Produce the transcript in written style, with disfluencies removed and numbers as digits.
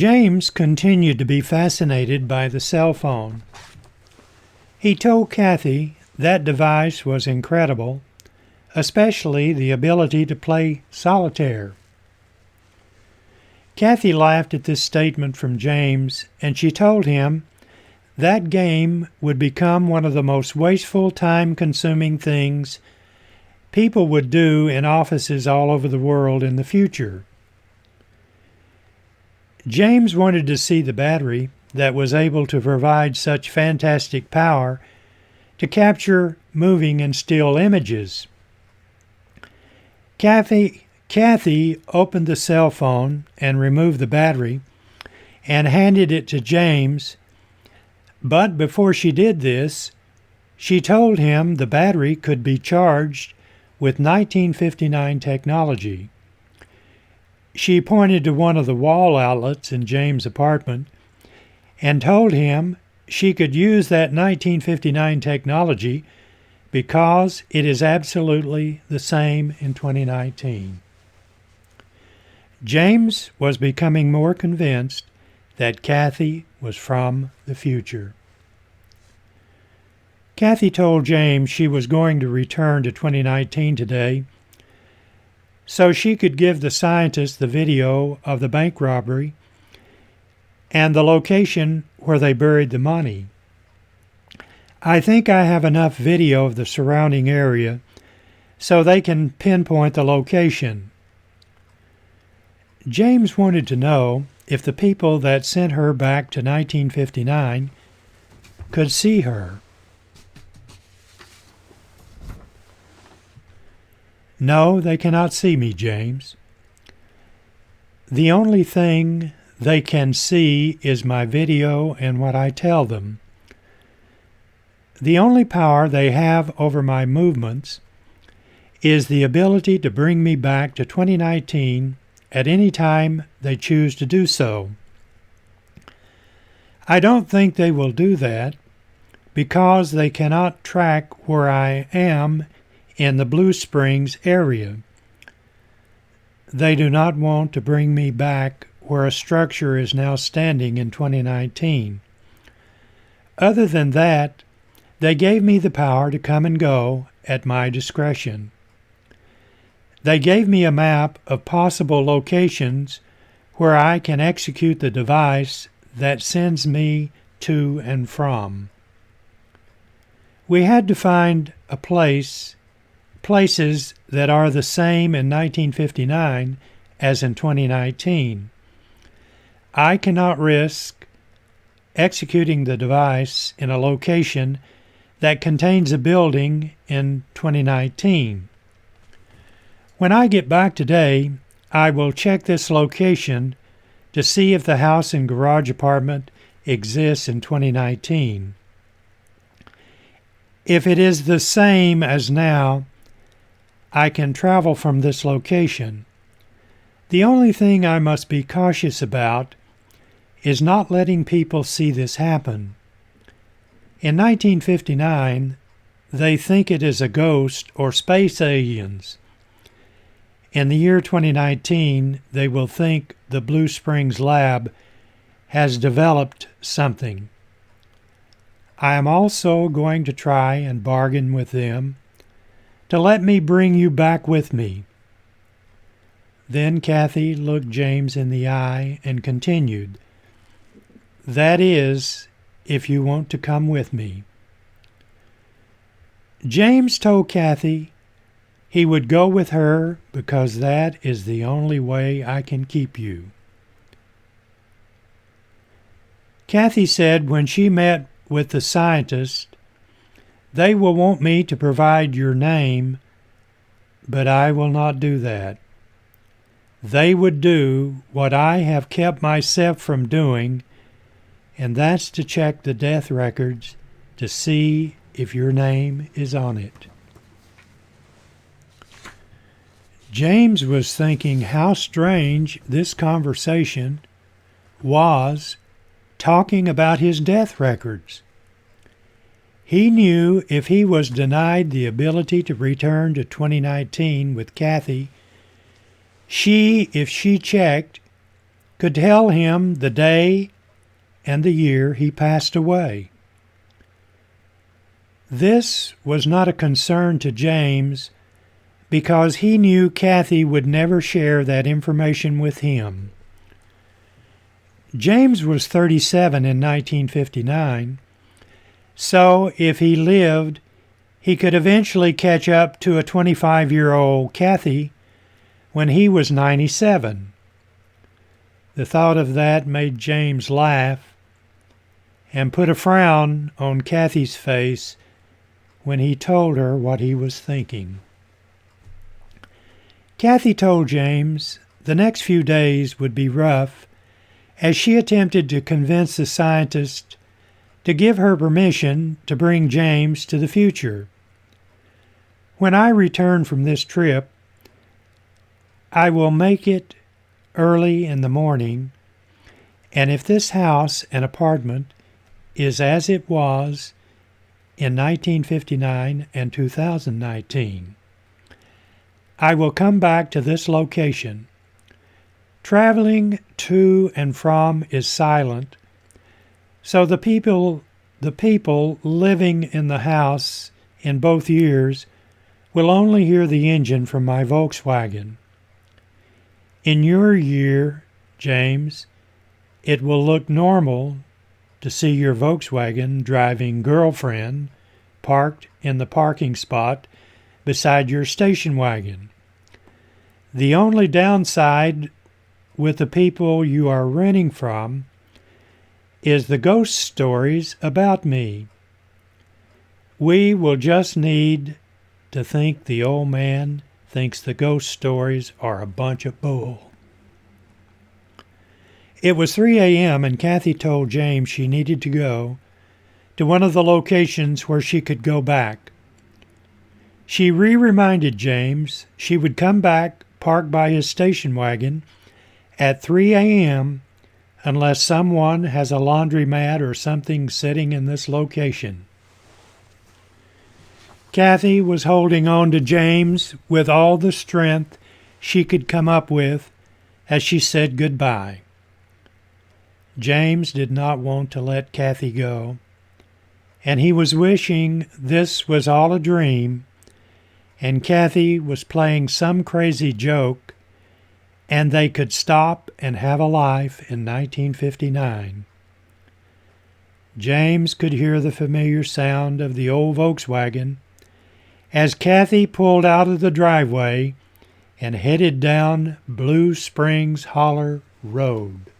James continued to be fascinated by the cell phone. He told Kathy that device was incredible, especially the ability to play solitaire. Kathy laughed at this statement from James, and she told him that game would become one of the most wasteful, time-consuming things people would do in offices all over the world in the future. James wanted to see the battery that was able to provide such fantastic power to capture moving and still images. Kathy opened the cell phone and removed the battery and handed it to James, but before she did this, she told him the battery could be charged with 1959 technology. She pointed to one of the wall outlets in James' apartment and told him she could use that 1959 technology because it is absolutely the same in 2019. James was becoming more convinced that Kathy was from the future. Kathy told James she was going to return to 2019 today so she could give the scientists the video of the bank robbery and the location where they buried the money. I think I have enough video of the surrounding area so they can pinpoint the location. James wanted to know if the people that sent her back to 1959 could see her. No, they cannot see me, James. The only thing they can see is my video and what I tell them. The only power they have over my movements is the ability to bring me back to 2019 at any time they choose to do so. I don't think they will do that because they cannot track where I am in the Blue Springs area. They do not want to bring me back where a structure is now standing in 2019. Other than that, they gave me the power to come and go at my discretion. They gave me a map of possible locations where I can execute the device that sends me to and from. We had to find places that are the same in 1959 as in 2019. I cannot risk executing the device in a location that contains a building in 2019. When I get back today, I will check this location to see if the house and garage apartment exists in 2019. If it is the same as now, I can travel from this location. The only thing I must be cautious about is not letting people see this happen. In 1959, they think it is a ghost or space aliens. In the year 2019, they will think the Blue Springs lab has developed something. I am also going to try and bargain with them to let me bring you back with me. Then Kathy looked James in the eye and continued, "That is, if you want to come with me." James told Kathy he would go with her because that is the only way I can keep you. Kathy said when she met with the scientist, "They will want me to provide your name, but I will not do that. They would do what I have kept myself from doing, and that's to check the death records to see if your name is on it." James was thinking how strange this conversation was, talking about his death records. He knew if he was denied the ability to return to 2019 with Kathy, if she checked, could tell him the day and the year he passed away. This was not a concern to James because he knew Kathy would never share that information with him. James was 37 in 1959, so if he lived, he could eventually catch up to a 25-year-old Kathy when he was 97. The thought of that made James laugh and put a frown on Kathy's face when he told her what he was thinking. Kathy told James the next few days would be rough as she attempted to convince the scientist to give her permission to bring James to the future. When I return from this trip, I will make it early in the morning, and if this house and apartment is as it was in 1959 and 2019, I will come back to this location. Traveling to and from is silent, so the people living in the house in both years will only hear the engine from my Volkswagen. In your year, James, it will look normal to see your Volkswagen driving girlfriend parked in the parking spot beside your station wagon. The only downside with the people you are renting from is the ghost stories about me. We will just need to think the old man thinks the ghost stories are a bunch of bull. It was 3 a.m. and Kathy told James she needed to go to one of the locations where she could go back. She reminded James she would come back, park by his station wagon at 3 a.m. unless someone has a laundromat or something sitting in this location. Kathy was holding on to James with all the strength she could come up with as she said goodbye. James did not want to let Kathy go, and he was wishing this was all a dream and Kathy was playing some crazy joke and they could stop and have a life in 1959. James could hear the familiar sound of the old Volkswagen as Kathy pulled out of the driveway and headed down Blue Springs Holler Road.